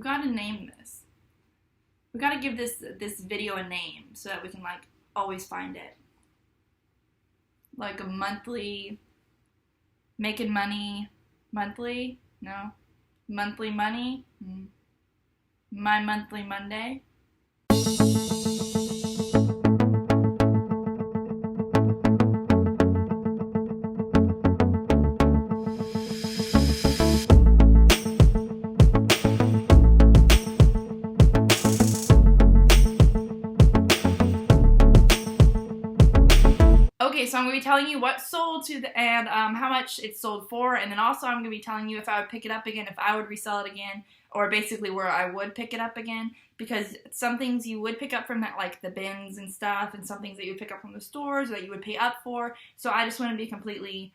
We gotta name this. We gotta give this video a name so that we can like always find it. Like a monthly, making money, monthly? No. Monthly money? My monthly Monday? Okay, so I'm going to be telling you what sold and how much it sold for, and then also I'm going to be telling you if I would pick it up again, if I would resell it again, or basically where I would pick it up again, because some things you would pick up from that, like the bins and stuff, and some things that you would pick up from the stores that you would pay up for, so I just want to be completely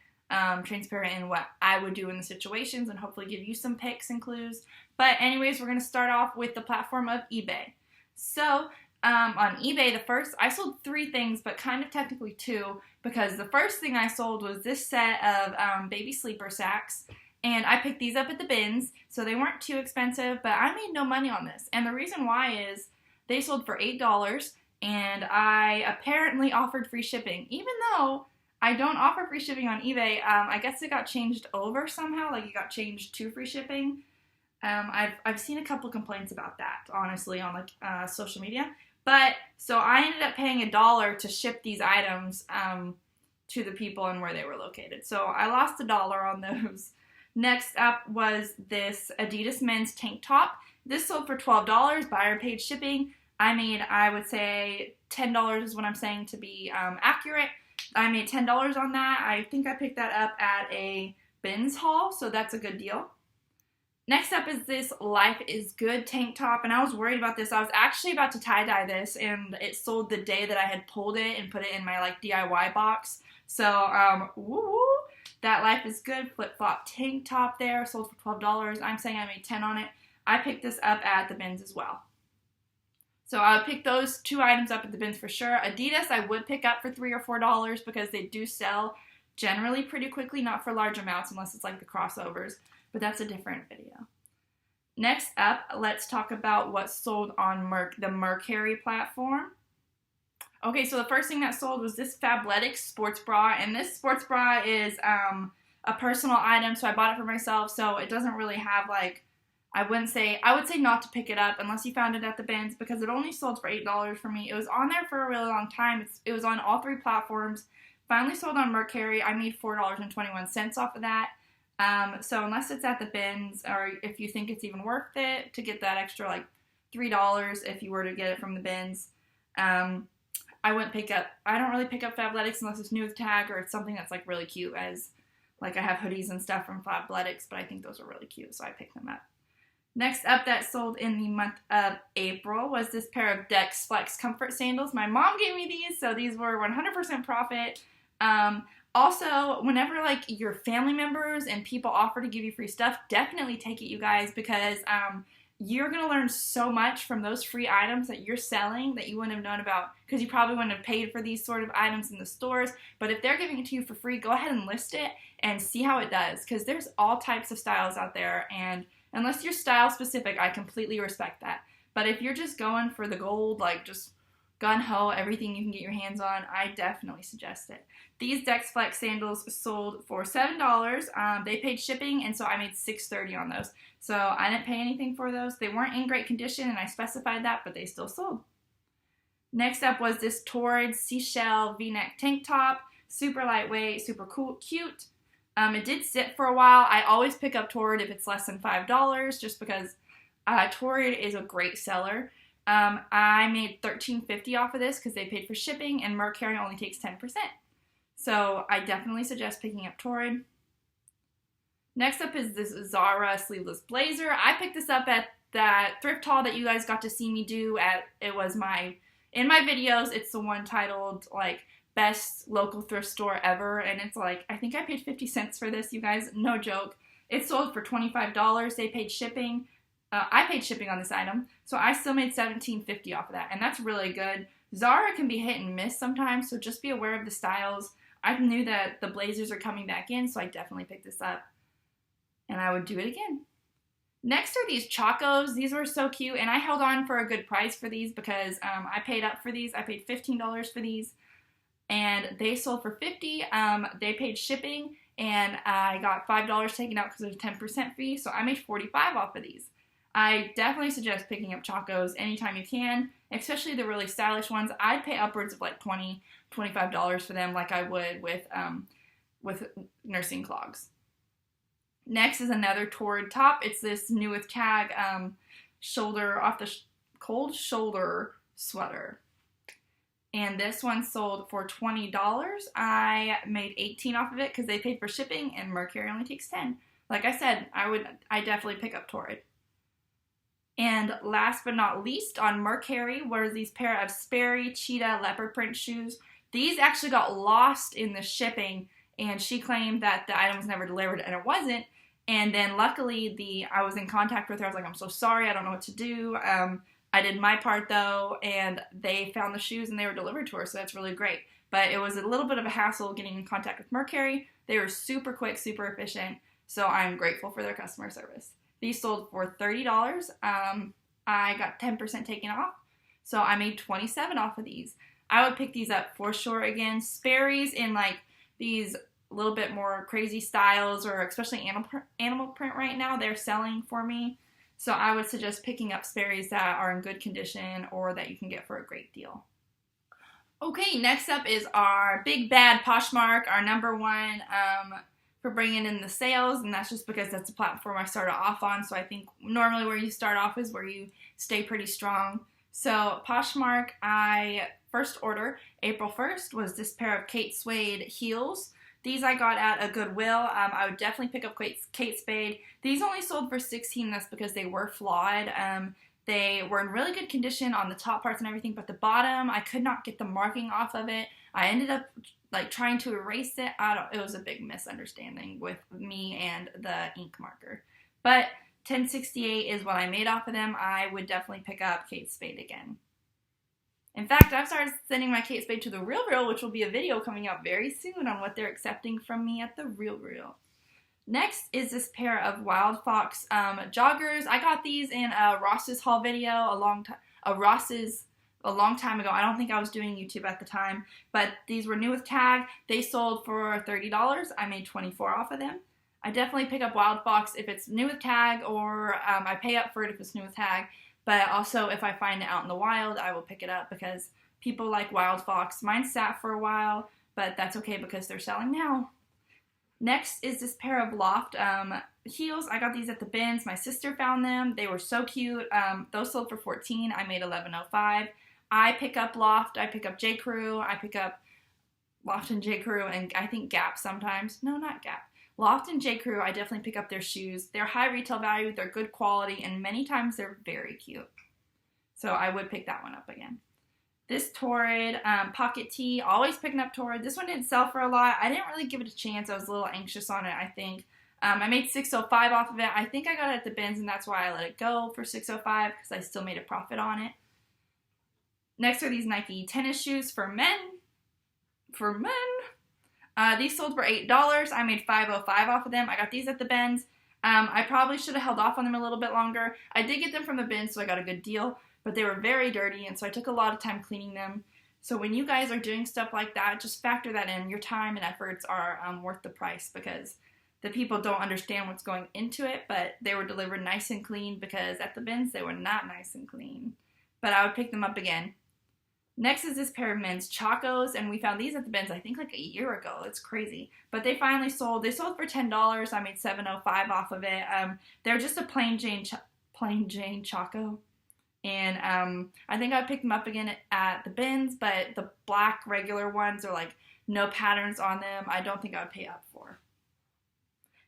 transparent in what I would do in the situations and hopefully give you some picks and clues. But anyways, we're going to start off with the platform of eBay. So on eBay, I sold 3 things, but kind of technically 2, because the first thing I sold was this set of baby sleeper sacks, and I picked these up at the bins, so they weren't too expensive, but I made no money on this, and the reason why is they sold for $8, and I apparently offered free shipping, even though I don't offer free shipping on eBay. I guess it got changed over somehow, like it got changed to free shipping. I've seen a couple complaints about that, honestly, on like social media. But, so I ended up paying $1 to ship these items to the people and where they were located. So I lost $1 on those. Next up was this Adidas men's tank top. This sold for $12. Buyer paid shipping. I would say $10 is what I'm saying to be accurate. I made $10 on that. I think I picked that up at a bins haul, so that's a good deal. Next up is this Life is Good tank top, and I was worried about this. I was actually about to tie-dye this, and it sold the day that I had pulled it and put it in my like DIY box. So, woo, that Life is Good flip-flop tank top there sold for $12. I'm saying I made $10 on it. I picked this up at the bins as well. So I would pick those 2 items up at the bins for sure. Adidas I would pick up for $3 or $4 because they do sell generally pretty quickly, not for large amounts unless it's like the crossovers. But that's a different video. Next up, let's talk about what sold on the Mercari platform. Okay, so the first thing that sold was this Fabletics sports bra, and this sports bra is a personal item, so I bought it for myself, so it doesn't really have like, I would say not to pick it up unless you found it at the bins, because it only sold for $8 for me. It was on there for a really long time. It was on all 3 platforms. Finally sold on Mercari. I made $4.21 off of that. So unless it's at the bins, or if you think it's even worth it to get that extra like $3 if you were to get it from the bins, I don't really pick up Fabletics unless it's new with tag or it's something that's like really cute, as like I have hoodies and stuff from Fabletics, but I think those are really cute, so I picked them up. Next up that sold in the month of April was this pair of Dex Flex Comfort Sandals. My mom gave me these, so these were 100% profit. Also, whenever like your family members and people offer to give you free stuff, definitely take it, you guys, because you're going to learn so much from those free items that you're selling that you wouldn't have known about, because you probably wouldn't have paid for these sort of items in the stores. But if they're giving it to you for free, go ahead and list it and see how it does, because there's all types of styles out there, and unless you're style specific, I completely respect that. But if you're just going for the gold, like just gun-ho, everything you can get your hands on, I definitely suggest it. These Dex Flex sandals sold for $7. They paid shipping, and so I made $6.30 on those. So I didn't pay anything for those. They weren't in great condition, and I specified that, but they still sold. Next up was this Torrid Seashell V-neck tank top. Super lightweight, super cool, cute. It did sit for a while. I always pick up Torrid if it's less than $5, just because Torrid is a great seller. I made $13.50 off of this because they paid for shipping, and Mercari only takes 10%. So I definitely suggest picking up Torrid. Next up is this Zara sleeveless blazer. I picked this up at that thrift haul that you guys got to see me do in my videos. It's the one titled like best local thrift store ever, and it's like, I think I paid 50 cents for this, you guys, no joke. It sold for $25. They paid shipping. I paid shipping on this item, so I still made $17.50 off of that, and that's really good. Zara can be hit and miss sometimes, so just be aware of the styles. I knew that the blazers are coming back in, so I definitely picked this up, and I would do it again. Next are these Chacos. These were so cute, and I held on for a good price for these because I paid up for these. I paid $15 for these, and they sold for $50. They paid shipping, and I got $5 taken out because there's a 10% fee, so I made $45 off of these. I definitely suggest picking up Chacos anytime you can, especially the really stylish ones. I'd pay upwards of like $20, $25 for them like I would with nursing clogs. Next is another Torrid top. It's this new with tag shoulder off the cold shoulder sweater. And this one sold for $20. I made $18 off of it because they paid for shipping, and Mercari only takes $10. Like I said, I definitely pick up Torrid. And last but not least, on Mercari were these pair of Sperry cheetah leopard print shoes. These actually got lost in the shipping, and she claimed that the item was never delivered, and it wasn't. And then luckily, I was in contact with her. I was like, I'm so sorry, I don't know what to do. I did my part though, and they found the shoes and they were delivered to her, so that's really great. But it was a little bit of a hassle getting in contact with Mercari. They were super quick, super efficient, so I'm grateful for their customer service. These sold for $30. I got 10% taken off, so I made $27 off of these. I would pick these up for sure again. Sperry's in like these a little bit more crazy styles, or especially animal print right now, they're selling for me. So I would suggest picking up Sperry's that are in good condition or that you can get for a great deal. Okay, next up is our big bad Poshmark, our number one for bringing in the sales, and that's just because that's the platform I started off on. So I think normally where you start off is where you stay pretty strong. So Poshmark, I first order April 1st was this pair of Kate Spade heels. These I got at a Goodwill. I would definitely pick up Kate Spade. These only sold for $16. That's because they were flawed. They were in really good condition on the top parts and everything, but the bottom, I could not get the marking off of it. I ended up like trying to erase it. It was a big misunderstanding with me and the ink marker. But $10.68 is what I made off of them. I would definitely pick up Kate Spade again. In fact, I've started sending my Kate Spade to the RealReal, which will be a video coming out very soon on what they're accepting from me at the RealReal. Next is this pair of Wild Fox joggers. I got these in a Ross's haul video a long time ago. I don't think I was doing YouTube at the time, but these were new with tag. They sold for $30. I made $24 off of them. I definitely pick up Wild Fox if it's new with tag, or I pay up for it if it's new with tag. But also, if I find it out in the wild, I will pick it up because people like Wild Fox. Mine sat for a while, but that's okay because they're selling now. Next is this pair of Loft heels. I got these at the bins. My sister found them. They were so cute. Those sold for $14. I made $11.05. I pick up Loft. I pick up J. Crew. I pick up Loft and J. Crew, and I think Gap sometimes. No, not Gap. Loft and J. Crew, I definitely pick up their shoes. They're high retail value, they're good quality, and many times they're very cute. So I would pick that one up again. This Torrid pocket tee, always picking up Torrid. This one didn't sell for a lot. I didn't really give it a chance. I was a little anxious on it, I think. I made $6.05 off of it. I think I got it at the bins, and that's why I let it go for $6.05 because I still made a profit on it. Next are these Nike tennis shoes for men. These sold for $8. I made $5.05 off of them. I got these at the bins. I probably should have held off on them a little bit longer. I did get them from the bins, so I got a good deal, but they were very dirty, and so I took a lot of time cleaning them. So when you guys are doing stuff like that, just factor that in. Your time and efforts are worth the price because the people don't understand what's going into it, but they were delivered nice and clean because at the bins, they were not nice and clean. But I would pick them up again. Next is this pair of men's Chacos, and we found these at the bins, I think, like a year ago. It's crazy. But they finally sold. They sold for $10. I made $7.05 off of it. They're just a plain Jane Chaco. And I think I picked them up again at the bins, but the black regular ones are like no patterns on them. I don't think I would pay up for.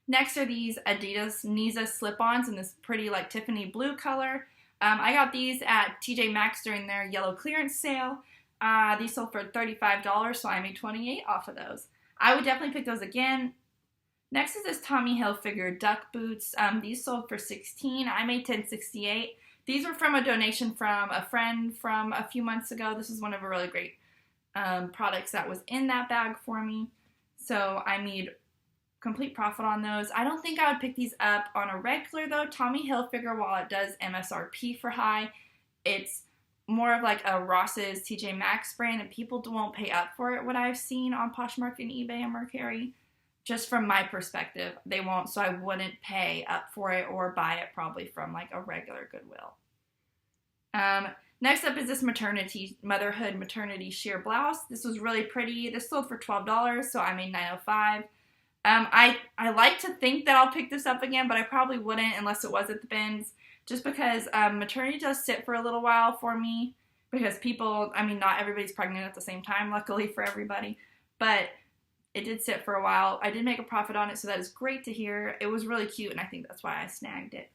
Next are these Adidas Niza slip-ons in this pretty like Tiffany blue color. I got these at TJ Maxx during their yellow clearance sale. These sold for $35, so I made $28 off of those. I would definitely pick those again. Next is this Tommy Hilfiger duck boots. These sold for $16. I made $10.68. These were from a donation from a friend from a few months ago. This is one of the really great products that was in that bag for me. So I made complete profit on those. I don't think I would pick these up on a regular though. Tommy Hilfiger, while it does MSRP for high, it's more of like a Ross's TJ Maxx brand, and people won't pay up for it, what I've seen on Poshmark and eBay and Mercari. Just from my perspective, they won't, so I wouldn't pay up for it or buy it probably from like a regular Goodwill. Next up is this motherhood maternity sheer blouse. This was really pretty. This sold for $12, so I made $9.05. I like to think that I'll pick this up again, but I probably wouldn't unless it was at the bins, just because maternity does sit for a little while for me, because people, I mean, not everybody's pregnant at the same time, luckily for everybody, but it did sit for a while. I did make a profit on it, so that is great to hear. It was really cute, and I think that's why I snagged it.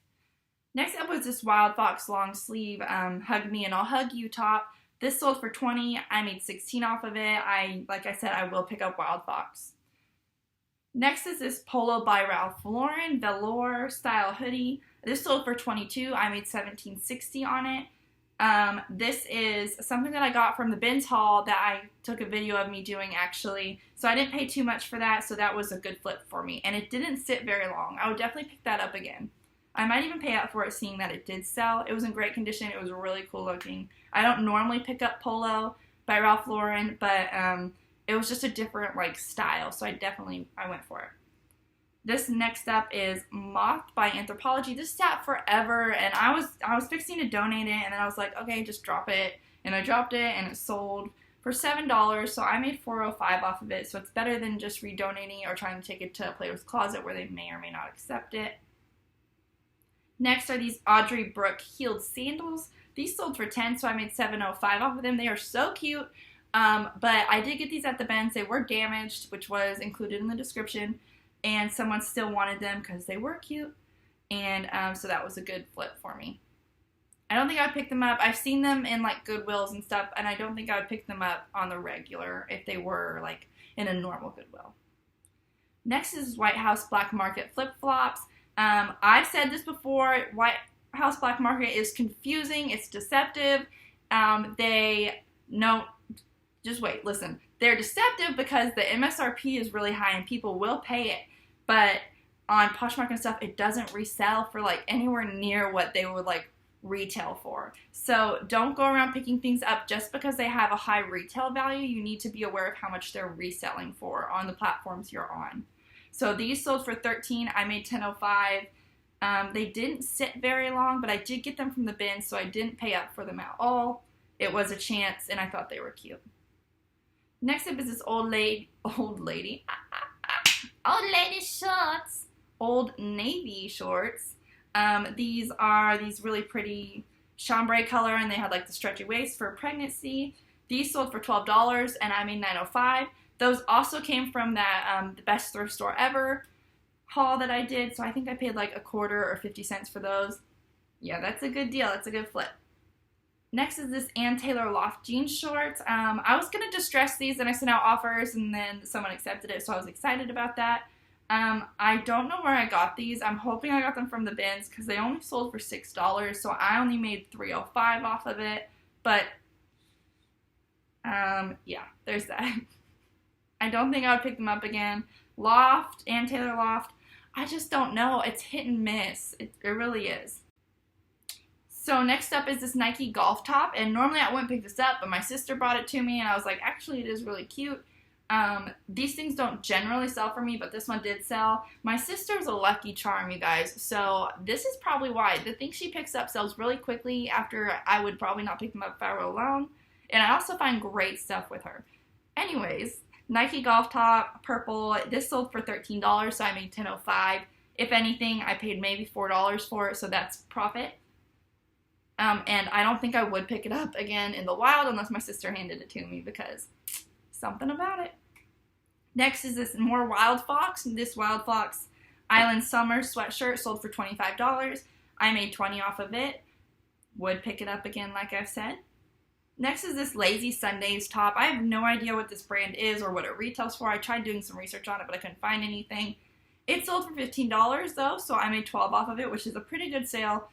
Next up was this Wild Fox long sleeve Hug Me and I'll Hug You top. This sold for $20. I made $16 off of it. Like I said, I will pick up Wild Fox. Next is this Polo by Ralph Lauren velour style hoodie. This sold for $22. I made $17.60 on it. This is something that I got from the bins haul that I took a video of me doing actually. So I didn't pay too much for that, so that was a good flip for me. And it didn't sit very long. I would definitely pick that up again. I might even pay out for it seeing that it did sell. It was in great condition. It was really cool looking. I don't normally pick up Polo by Ralph Lauren, but it was just a different like style, so I went for it. This next up is Moth by Anthropologie. This sat forever, and I was fixing to donate it, and then I was like, okay, just drop it. And I dropped it, and it sold for $7, so I made $4.05 off of it, so it's better than just redonating or trying to take it to a Player's Closet where they may or may not accept it. Next are these Audrey Brooke heeled sandals. These sold for $10, so I made $7.05 off of them. They are so cute, but I did get these at the bins. They were damaged, which was included in the description, and someone still wanted them because they were cute, and so that was a good flip for me. I don't think I would pick them up. I've seen them in like Goodwills and stuff, and I don't think I would pick them up on the regular if they were like in a normal Goodwill. Next is White House Black Market flip-flops. I've said this before, White House Black Market is confusing, it's deceptive. Listen, they're deceptive because the MSRP is really high and people will pay it, but on Poshmark and stuff, it doesn't resell for like anywhere near what they would like retail for. So don't go around picking things up just because they have a high retail value. You need to be aware of how much they're reselling for on the platforms you're on. So these sold for $13. I made $10.05. They didn't sit very long, but I did get them from the bin, so I didn't pay up for them at all. It was a chance, and I thought they were cute. Next up is this Old Navy shorts. These are these really pretty chambray color, and they had like the stretchy waist for pregnancy. These sold for $12, and I made $9.05. Those also came from that the best thrift store ever haul that I did, so I think I paid like $0.25 or 50 cents for those. Yeah, that's a good deal. That's a good flip. Next is this Ann Taylor Loft jeans shorts. I was going to distress these, and I sent out offers, and then someone accepted it, so I was excited about that. I don't know where I got these. I'm hoping I got them from the bins because they only sold for $6, so I only made $3.05 off of it. But, yeah, there's that. I don't think I would pick them up again. Loft, Ann Taylor Loft, I just don't know. It's hit and miss. It really is. So next up is this Nike golf top, and normally I wouldn't pick this up, but my sister brought it to me, and I was like, actually, it is really cute. These things don't generally sell for me, but this one did sell. My sister's a lucky charm, you guys, so this is probably why. The thing she picks up sells really quickly after I would probably not pick them up if I were alone, and I also find great stuff with her. Anyways, Nike golf top, purple. This sold for $13, so I made $10.05. If anything, I paid maybe $4 for it, so that's profit. And I don't think I would pick it up again in the wild unless my sister handed it to me because something about it. Next is this more Wild Fox. This Wild Fox Island Summer sweatshirt sold for $25. I made $20 off of it. Would pick it up again, like I've said. Next is this Lazy Sundays top. I have no idea what this brand is or what it retails for. I tried doing some research on it, but I couldn't find anything. It sold for $15 though, so I made $12 off of it, which is a pretty good sale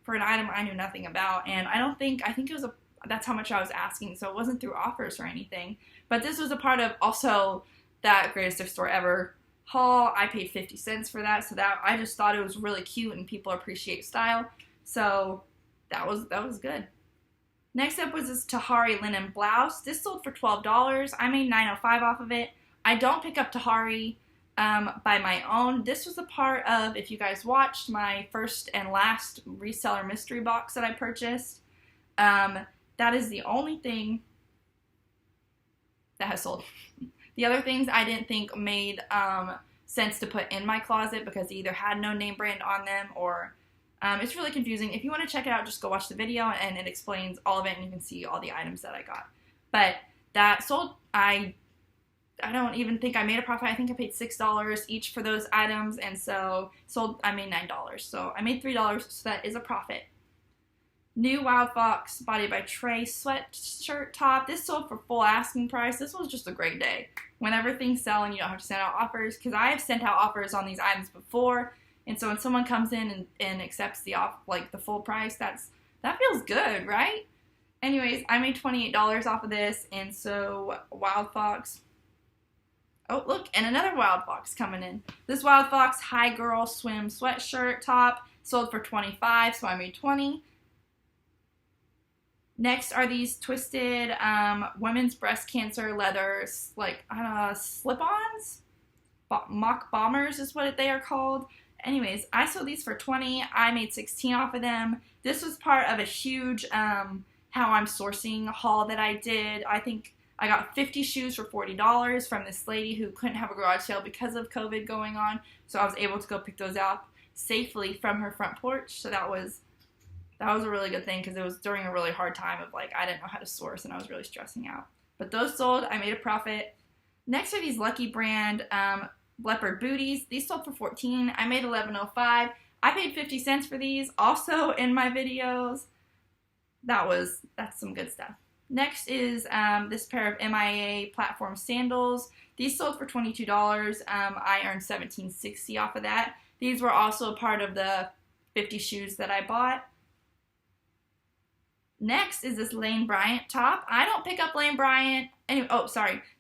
for an item I knew nothing about. And I think it was that's how much I was asking, so it wasn't through offers or anything. But this was a part of also that Greatest Thrift Store Ever haul. I paid 50 cents for that, so that I just thought it was really cute and people appreciate style. So that was good. Next up was this Tahari linen blouse. This sold for $12. I made $9.05 off of it. I don't pick up Tahari by my own. This was a part of, if you guys watched my first and last reseller mystery box that I purchased, that is the only thing that has sold. The other things I didn't think made sense to put in my closet because they either had no name brand on them or it's really confusing. If you want to check it out, just go watch the video and it explains all of it and you can see all the items that I got. But that sold, I don't even think I made a profit. I think I paid $6 each for those items, and so I made $9. So I made $3, so that is a profit. New Wild Fox Body by Trey sweatshirt top. This sold for full asking price. This was just a great day. Whenever things sell and you don't have to send out offers, because I have sent out offers on these items before, and so when someone comes in and accepts the the full price, that feels good, right? Anyways, I made $28 off of this, and so Wild Fox. Oh, look, and another Wild Fox coming in. This Wild Fox High Girl Swim sweatshirt top sold for $25, so I made $20. Next are these twisted women's breast cancer leather, slip-ons? Mock bombers is what they are called. Anyways, I sold these for $20. I made $16 off of them. This was part of a huge how I'm sourcing haul that I did. I think I got 50 shoes for $40 from this lady who couldn't have a garage sale because of COVID going on. So I was able to go pick those up safely from her front porch. So that was a really good thing because it was during a really hard time of I didn't know how to source and I was really stressing out. But those sold. I made a profit. Next are these Lucky brand leopard booties. These sold for $14. I made $11.05. I paid 50 cents for these also in my videos. That's some good stuff. Next is this pair of MIA platform sandals. These sold for $22. I earned $17.60 off of that. These were also a part of the 50 shoes that I bought. Next is this Lane Bryant top. I don't pick up Lane Bryant. Anyway,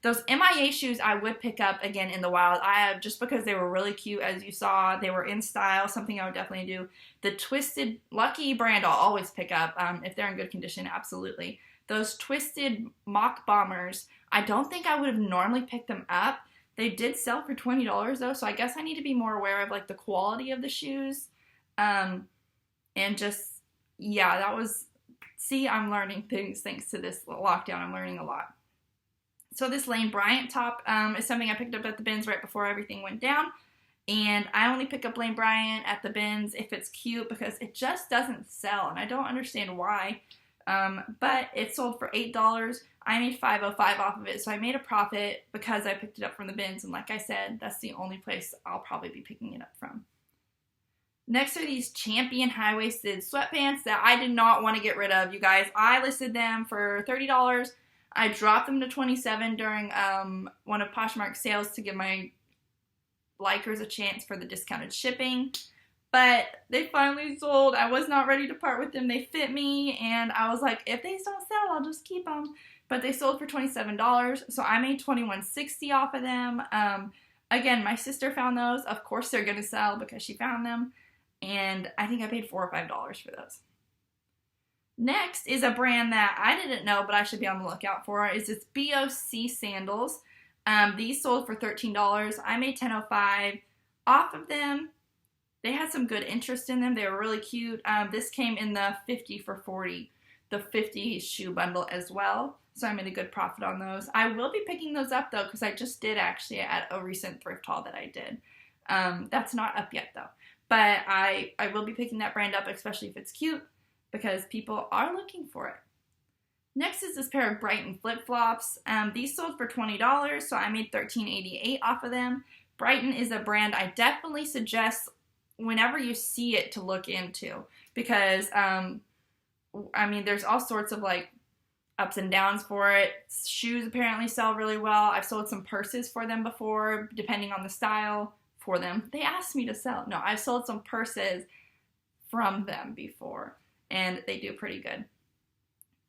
those MIA shoes I would pick up again in the wild. I have, just because they were really cute, as you saw. They were in style, something I would definitely do. The twisted Lucky brand I'll always pick up if they're in good condition, absolutely. Those twisted mock bombers, I don't think I would have normally picked them up. They did sell for $20 though, so I guess I need to be more aware of the quality of the shoes. And just, yeah, that was, see, I'm learning things thanks to this lockdown. I'm learning a lot. So this Lane Bryant top is something I picked up at the bins right before everything went down. And I only pick up Lane Bryant at the bins if it's cute because it just doesn't sell. And I don't understand why. But it sold for $8. I made $5.05 off of it, so I made a profit because I picked it up from the bins, and like I said, that's the only place I'll probably be picking it up from. Next are these Champion high-waisted sweatpants that I did not want to get rid of, you guys. I listed them for $30. I dropped them to $27 during one of Poshmark's sales to give my likers a chance for the discounted shipping. But they finally sold. I was not ready to part with them. They fit me, and I was like, if these don't sell, I'll just keep them. But they sold for $27, so I made $21.60 off of them. Again, my sister found those. Of course, they're going to sell because she found them. And I think I paid $4 or $5 for those. Next is a brand that I didn't know, but I should be on the lookout for. Is this BOC Sandals. These sold for $13. I made $10.05 off of them. They had some good interest in them. They were really cute. This came in the 50 for 40, the 50 shoe bundle as well. So I made a good profit on those. I will be picking those up though, because I just did actually at a recent thrift haul that I did. That's not up yet though. But I will be picking that brand up, especially if it's cute, because people are looking for it. Next is this pair of Brighton flip-flops. These sold for $20, so I made $13.88 off of them. Brighton is a brand I definitely suggest whenever you see it to look into, because there's all sorts of ups and downs for it. Shoes apparently sell really well. I've sold some purses for them before, depending on the style for them. They asked me to sell. No, I've sold some purses from them before, and they do pretty good.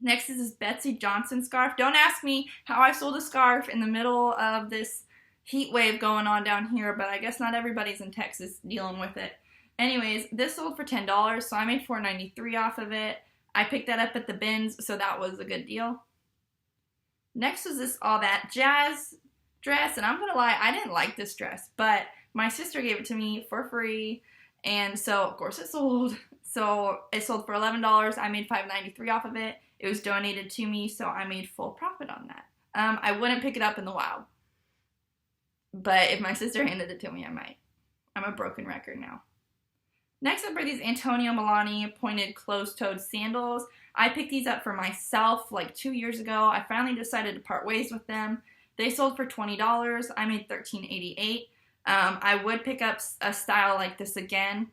Next is this Betsey Johnson scarf. Don't ask me how I sold a scarf in the middle of this heat wave going on down here, but I guess not everybody's in Texas dealing with it. Anyways, this sold for $10, so I made $4.93 off of it. I picked that up at the bins, so that was a good deal. Next was this All That Jazz dress, and I'm gonna lie, I didn't like this dress, but my sister gave it to me for free, and so of course it sold. So it sold for $11. I made $5.93 off of it. It was donated to me, so I made full profit on that. I wouldn't pick it up in the wild, but if my sister handed it to me, I might. I'm a broken record now. Next up are these Antonio Milani pointed closed-toed sandals. I picked these up for myself like 2 years ago. I finally decided to part ways with them. They sold for $20. I made $13.88. I would pick up a style like this again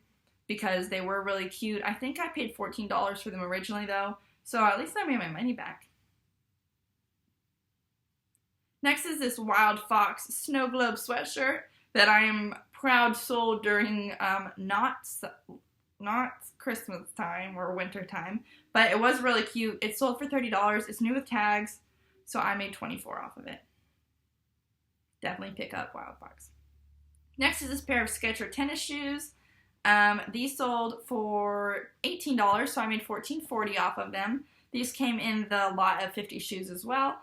because they were really cute. I think I paid $14 for them originally though, so at least I made my money back. Next is this Wild Fox Snow Globe sweatshirt that I am proud sold during not Christmas time or winter time, but it was really cute. It sold for $30. It's new with tags, so I made $24 off of it. Definitely pick up Wild Fox. Next is this pair of Skechers tennis shoes. These sold for $18, so I made $14.40 off of them. These came in the lot of 50 shoes as well.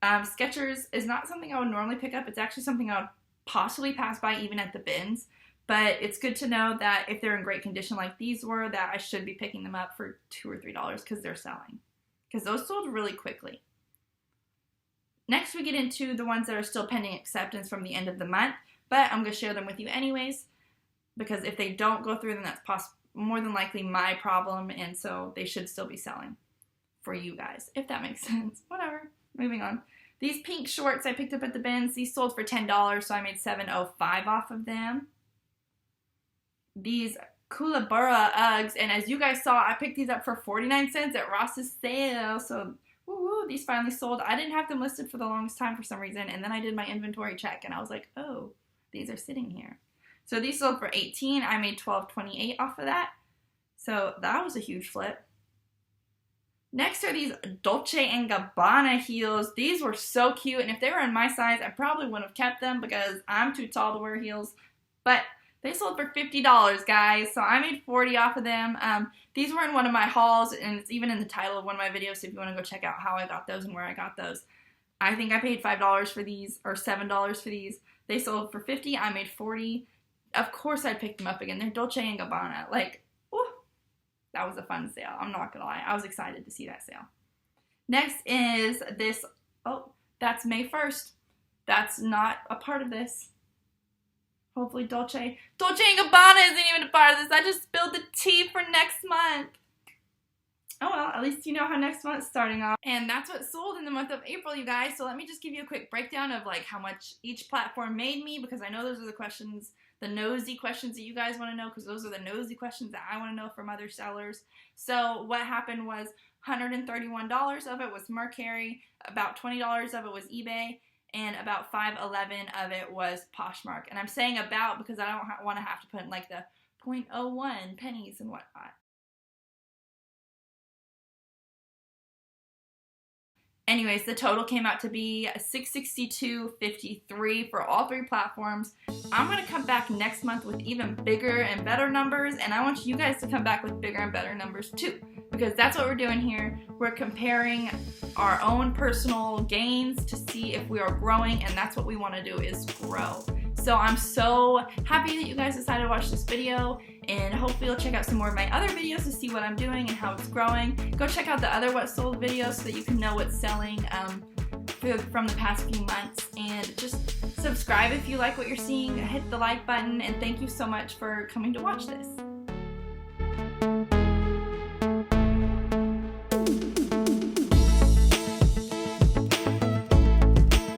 Skechers is not something I would normally pick up. It's actually something I would possibly pass by even at the bins, but it's good to know that if they're in great condition like these were, that I should be picking them up for $2 or $3 because they're selling. Because those sold really quickly. Next we get into the ones that are still pending acceptance from the end of the month, but I'm going to share them with you anyways, because if they don't go through, then that's more than likely my problem, and so they should still be selling for you guys, if that makes sense. Whatever. Moving on. These pink shorts I picked up at the bins, these sold for $10, so I made $7.05 off of them. These Ybarra Eggs, and as you guys saw, I picked these up for 49 cents at Ross's sale, so woo, these finally sold. I didn't have them listed for the longest time for some reason, and then I did my inventory check, and I was like, oh, these are sitting here. So these sold for $18. I made $12.28 off of that, so that was a huge flip. Next are these Dolce & Gabbana heels. These were so cute, and if they were in my size, I probably wouldn't have kept them because I'm too tall to wear heels, but they sold for $50, guys, so I made $40 off of them. These were in one of my hauls, and it's even in the title of one of my videos, so if you want to go check out how I got those and where I got those. I think I paid $5 for these, or $7 for these. They sold for $50. I made $40. Of course I picked them up again. They're Dolce & Gabbana. Like, whew, that was a fun sale. I'm not gonna lie. I was excited to see that sale. Next is this. Oh, that's May 1st. That's not a part of this. Hopefully Dolce & Gabbana isn't even a part of this. I just spilled the tea for next month. Oh well, at least you know how next month's starting off. And that's what sold in the month of April, you guys. So let me just give you a quick breakdown of like how much each platform made me, because I know those are the questions, the nosy questions that you guys want to know, because those are the nosy questions that I want to know from other sellers. So what happened was $131 of it was Mercari, about $20 of it was eBay, and about $5.11 of it was Poshmark. And I'm saying about because I don't want to have to put in like the 0.01 pennies and whatnot. Anyways, the total came out to be $662.53 for all three platforms. I'm going to come back next month with even bigger and better numbers, and I want you guys to come back with bigger and better numbers too, because that's what we're doing here. We're comparing our own personal gains to see if we are growing, and that's what we want to do, is grow. So I'm so happy that you guys decided to watch this video, and hopefully you'll check out some more of my other videos to see what I'm doing and how it's growing. Go check out the other What Sold videos so that you can know what's selling from the past few months, and just subscribe if you like what you're seeing, hit the like button, and thank you so much for coming to watch this.